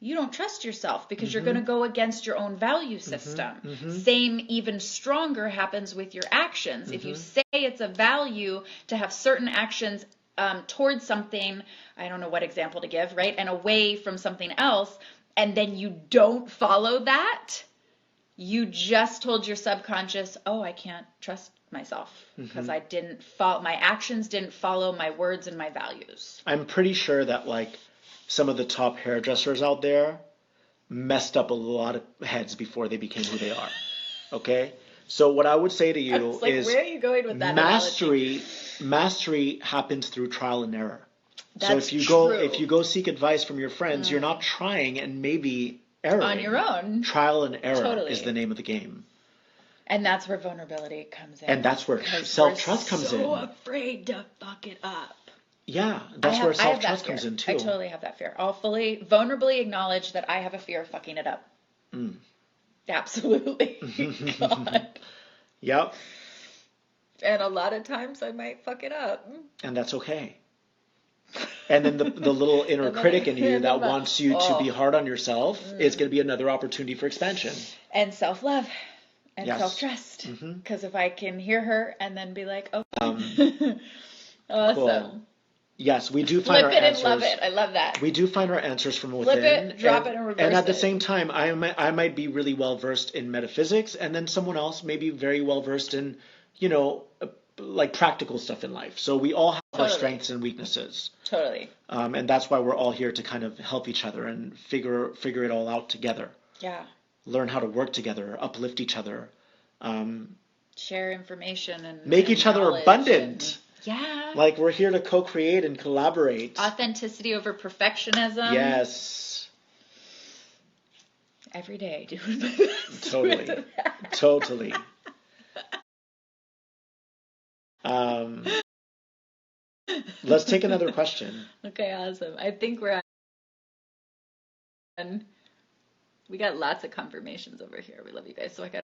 you don't trust yourself because you're going to go against your own value system. Same, even stronger happens with your actions. If you say it's a value to have certain actions towards something, I don't know what example to give, right? And away from something else, and then you don't follow that, you just told your subconscious, I can't trust myself because I didn't follow, my actions didn't follow my words and my values. I'm pretty sure that like some of the top hairdressers out there messed up a lot of heads before they became who they are. Okay? So what I would say to you is, where are you going with that mastery happens through trial and error. That's so if you go seek advice from your friends, you're not trying and maybe erroring. On your own. Trial and error is the name of the game. And that's where vulnerability comes in. And that's where self-trust comes in. So afraid to fuck it up. Yeah, that's where self-trust comes in too. I totally have that fear. I'll vulnerably acknowledge that I have a fear of fucking it up. Absolutely. God. Yep. And a lot of times I might fuck it up. And that's okay. And then the little inner critic in you that wants you to be hard on yourself is going to be another opportunity for expansion. And self-love. And Yes. self-trust. Because if I can hear her and then be like, oh, awesome. Cool. Yes, we do find Flip our it answers. and love it. I love that. We do find our answers from within. Flip it, drop it, and reverse it. And at the same time, I might be really well versed in metaphysics, and then someone else may be very well versed in, like practical stuff in life. So we all have our strengths and weaknesses. Totally. And that's why we're all here to kind of help each other and figure it all out together. Yeah. Learn how to work together, uplift each other. Share information and make each other abundant. Yeah. Like we're here to co-create and collaborate. Authenticity over perfectionism. Yes. Every day doing my best. Totally. Totally. Let's take another question. Okay, awesome. I think we're on. We got lots of confirmations over here. We love you guys. So I got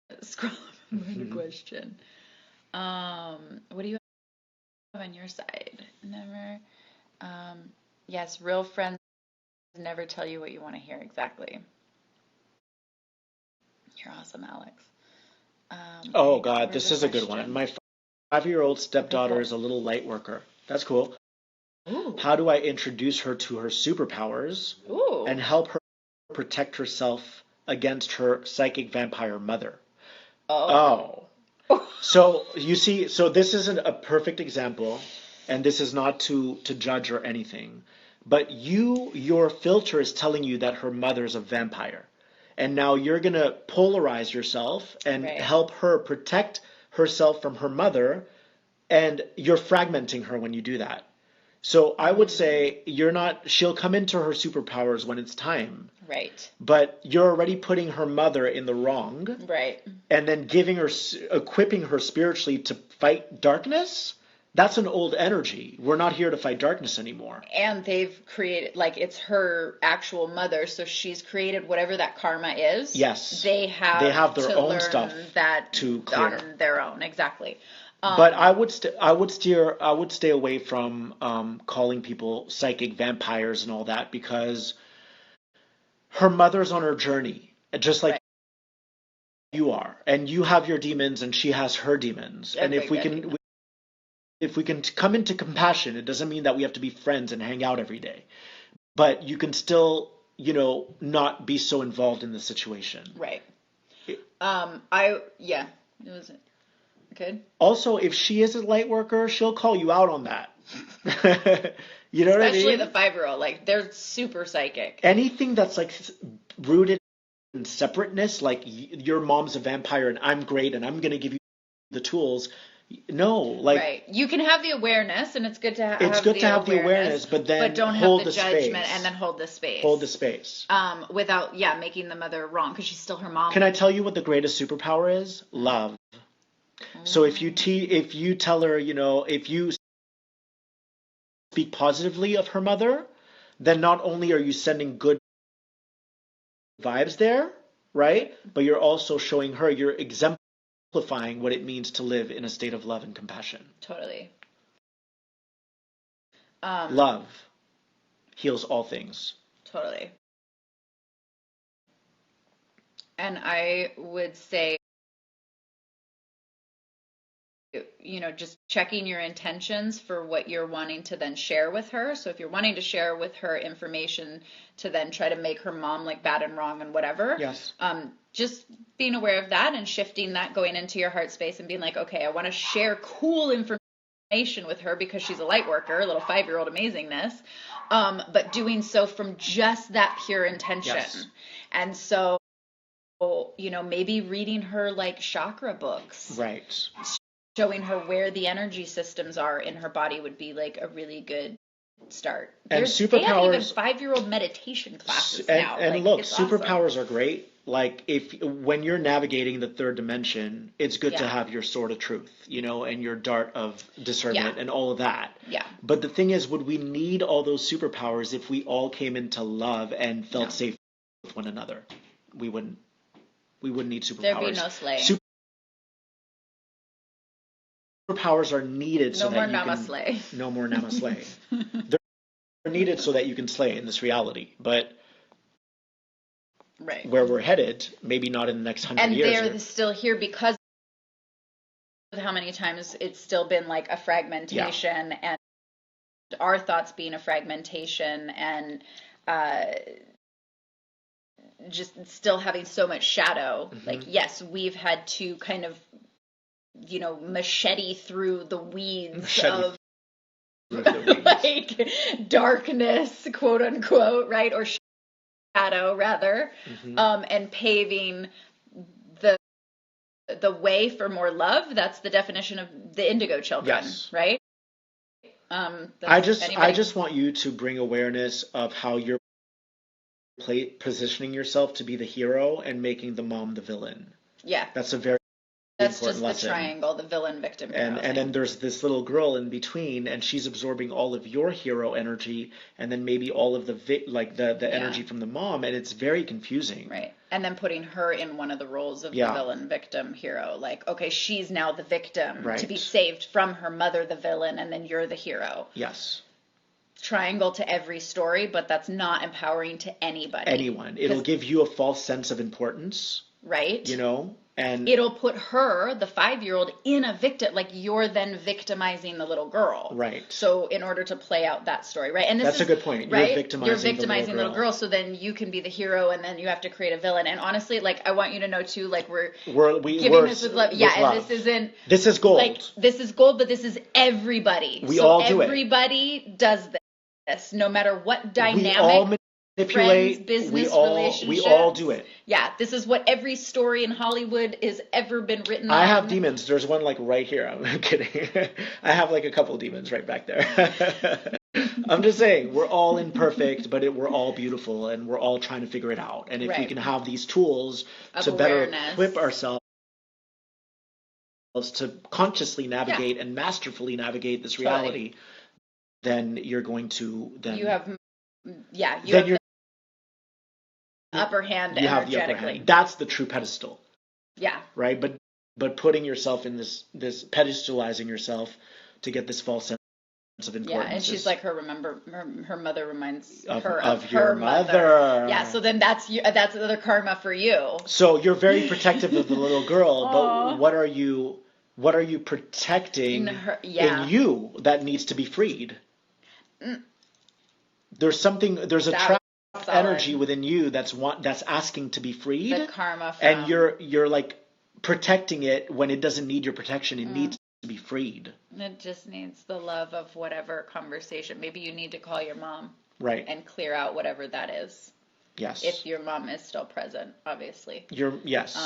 to scroll up and find a question. What do you have on your side? Never. Yes, real friends never tell you what you want to hear. Exactly. You're awesome, Alex. Oh God, this is a good one. My 5-year-old stepdaughter is a little light worker. That's cool. Ooh. How do I introduce her to her superpowers and help her protect herself against her psychic vampire mother? Oh. So you see, so this isn't a perfect example, and this is not to judge or anything, but your filter is telling you that her mother's a vampire. And now you're going to polarize yourself and help her protect herself from her mother, and you're fragmenting her when you do that. So I would say she'll come into her superpowers when it's time. Right. But you're already putting her mother in the wrong. Right. And then equipping her spiritually to fight darkness. That's an old energy. We're not here to fight darkness anymore. And they've created, like, it's her actual mother, so she's created whatever that karma is. Yes. They have their to own learn stuff that to clear on their own. Exactly. But I would stay away from calling people psychic vampires and all that, because her mother's on her journey, just like you are, and you have your demons and she has her demons. And if we can come into compassion, it doesn't mean that we have to be friends and hang out every day, but you can still, not be so involved in the situation. Right. It was good. Also, if she is a light worker, she'll call you out on that. You know what I mean? Especially the 5-year-old, like they're super psychic. Anything that's like rooted in separateness, like your mom's a vampire and I'm great and I'm going to give you the tools. No, like right. You can have the awareness, and it's good to have. It's good to have the awareness, but don't hold have the judgment, and then hold the space. Hold the space. Without making the mother wrong, because she's still her mom. Can I tell you what the greatest superpower is? Love. So if you tell her, if you speak positively of her mother, then not only are you sending good vibes there, right? But you're also showing her, you're exemplifying what it means to live in a state of love and compassion. Totally. Love heals all things. Totally. And I would say, just checking your intentions for what you're wanting to then share with her. So if you're wanting to share with her information to then try to make her mom like bad and wrong and whatever. Yes. Just being aware of that and shifting that, going into your heart space and being like, okay, I want to share cool information with her because she's a light worker, a little 5-year-old amazingness. But doing so from just that pure intention. Yes. And so, maybe reading her like chakra books. Right. Showing her where the energy systems are in her body would be like a really good start. And superpowers. They have even 5-year-old meditation classes now. And like, look, it's superpowers awesome. Are great. Like when you're navigating the third dimension, it's good to have your sword of truth, and your dart of discernment and all of that. Yeah. But the thing is, would we need all those superpowers if we all came into love and felt safe with one another? We wouldn't. We wouldn't need superpowers. There'd be no slay. Superpowers are needed so that you can... No more namaslay. They're needed so that you can slay in this reality. But right. where we're headed, maybe not in the next 100 years. And they're still here because of how many times it's still been like a fragmentation, and our thoughts being a fragmentation, and just still having so much shadow. Like, yes, we've had to kind of, machete through the weeds of like darkness, quote unquote, right? Or shadow, rather, and paving the way for more love. That's the definition of the indigo children, right? I just want you to bring awareness of how you're positioning yourself to be the hero and making the mom the villain. Yeah. That's a very That's important just the lesson. triangle, the villain, victim, and then there's this little girl in between, and she's absorbing all of your hero energy, and then maybe all of the energy from the mom, and it's very confusing. Right. And then putting her in one of the roles of the villain, victim, hero. Like, okay, she's now the victim to be saved from her mother, the villain, and then you're the hero. Yes. Triangle to every story, but that's not empowering to anybody. Anyone. It'll give you a false sense of importance. Right. And it'll put her, the 5-year-old, in a victim, like you're then victimizing the little girl. Right. So in order to play out that story, right? And that's a good point. Right? You're victimizing the little girl. So then you can be the hero, and then you have to create a villain. And honestly, like, I want you to know too, like, we're giving this with love. Yeah, and this isn't. This is gold. Like, this is gold, but this is everybody. We all do it. Everybody does this, no matter what dynamic. We all manipulate. Friends, business, relationships. We all do it. Yeah, this is what every story in Hollywood has ever been written on. I have demons. There's one like right here. I'm kidding. I have like a couple of demons right back there. I'm just saying, we're all imperfect, but we're all beautiful, and we're all trying to figure it out. And if we can have these tools to better equip ourselves to consciously navigate and masterfully navigate this reality, then you're going to you have the upper hand. You have the upper hand. That's the true pedestal. Yeah. Right. But putting yourself in this pedestalizing yourself to get this false sense of importance. Yeah, and she's like, her mother reminds her of your her mother. Yeah, so then that's another karma for you. So you're very protective of the little girl, but what are you protecting in you that needs to be freed? There's a trapped energy within you that's asking to be freed. The karma and you're like protecting it when it doesn't need your protection. It needs to be freed. It just needs the love of whatever conversation. Maybe you need to call your mom. Right. And clear out whatever that is. Yes. If your mom is still present, obviously. Yes.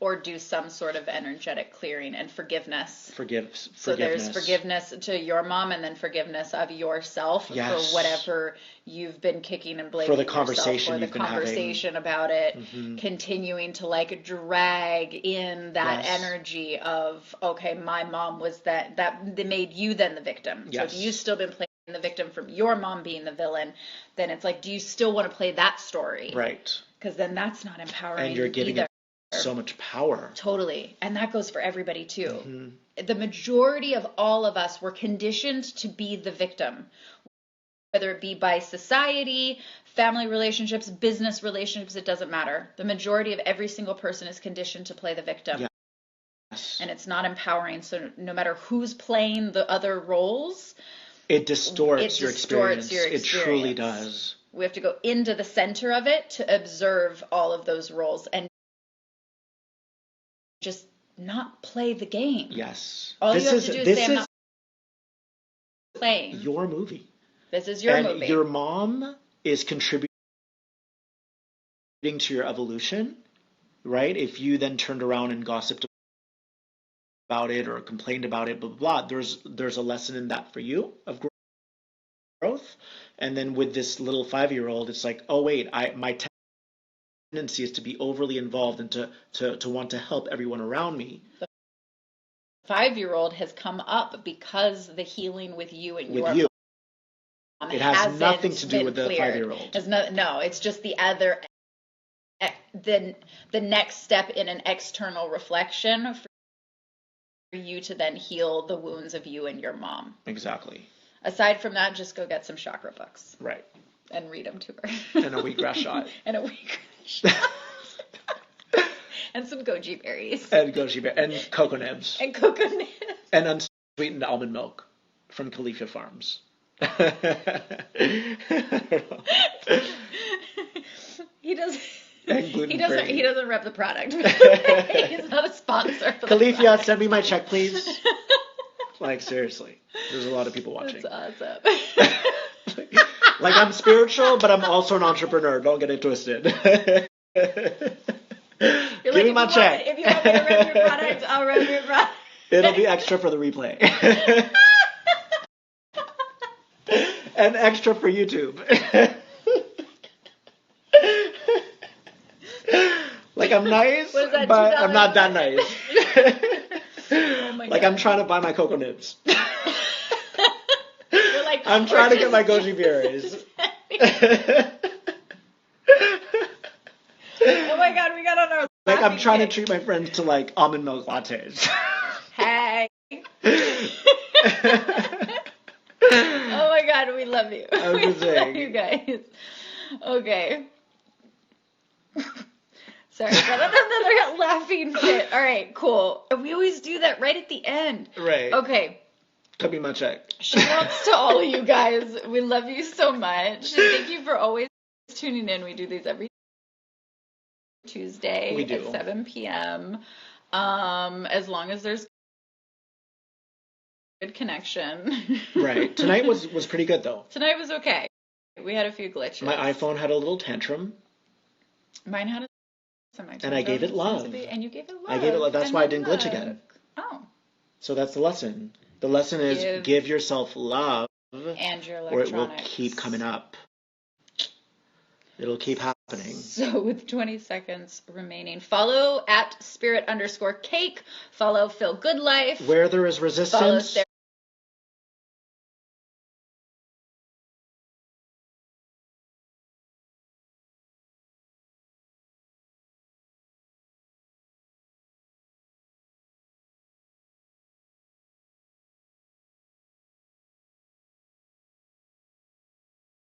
Or do some sort of energetic clearing and forgiveness. Forgiveness. So there's forgiveness to your mom, and then forgiveness of yourself for whatever you've been kicking and blaming for the conversation yourself, for the conversation about it, continuing to like drag in that energy of, okay, my mom was that made you then the victim. Yes. So if you've still been playing the victim from your mom being the villain, then it's like, do you still want to play that story? Right. Because then that's not empowering. And you're giving it so much power. Totally. And that goes for everybody too. The majority of all of us were conditioned to be the victim, whether it be by society, family relationships, business relationships, it doesn't matter. The majority of every single person is conditioned to play the victim. Yes. And it's not empowering. So no matter who's playing the other roles, it distorts your experience. It truly does. We have to go into the center of it to observe all of those roles and just not play the game. Yes. All you have to do is say, I'm not playing. Your movie. This is your movie. And your mom is contributing to your evolution, right? If you then turned around and gossiped about it or complained about it, blah, blah, blah, there's a lesson in that for you of growth. And then with this little 5-year-old, it's like, oh wait, my tendency is to be overly involved and to want to help everyone around me. The 5-year-old has come up because the healing with you and your mom it has nothing to do with the 5-year-old. No, it's just the other, the next step in an external reflection for you to then heal the wounds of you and your mom. Exactly. Aside from that, just go get some chakra books. Right. And read them to her. And a wheatgrass shot. And a wheatgrass And some goji berries. And goji berries. And cocoa nibs. And cocoa nibs. And unsweetened almond milk from Califia Farms. He doesn't. And gluten-free. He doesn't rep the product. He's not a sponsor. Califia, send me my check, please. Like, seriously. There's a lot of people watching. That's awesome. Like, I'm spiritual, but I'm also an entrepreneur. Don't get it twisted. Give me my check. If you want me to rep your product, I'll rep your product. It'll be extra for the replay. And extra for YouTube. Like, I'm nice, but I'm not that nice. Oh my like, God. I'm trying to buy my cocoa nibs. You're like, I'm trying to get my goji berries. Oh my God, we got on our Like, I'm trying to treat my friends to, like, almond milk lattes. Hey. Oh my God, we love you. I'm just Love saying. you guys. Okay. Sorry, got another laughing fit. All right, cool. We always do that right at the end. Right. Okay. Cut me my check. Shout outs to all of you guys. We love you so much. Thank you for always tuning in. We do these every Tuesday We do. at 7 p.m. As long as there's good connection. Right. Tonight was pretty good, though. Tonight was okay. We had a few glitches. My iPhone had a little tantrum. Mine had a And I gave it love. And you gave it love. I gave it love. That's And why I then didn't glitch again. Oh. So that's the lesson. The lesson is give yourself love, And your or electronics. it will keep coming up. It'll keep happening. So with 20 seconds remaining, follow at spirit_cake. Follow Feel Good Life. Where there is resistance, Follow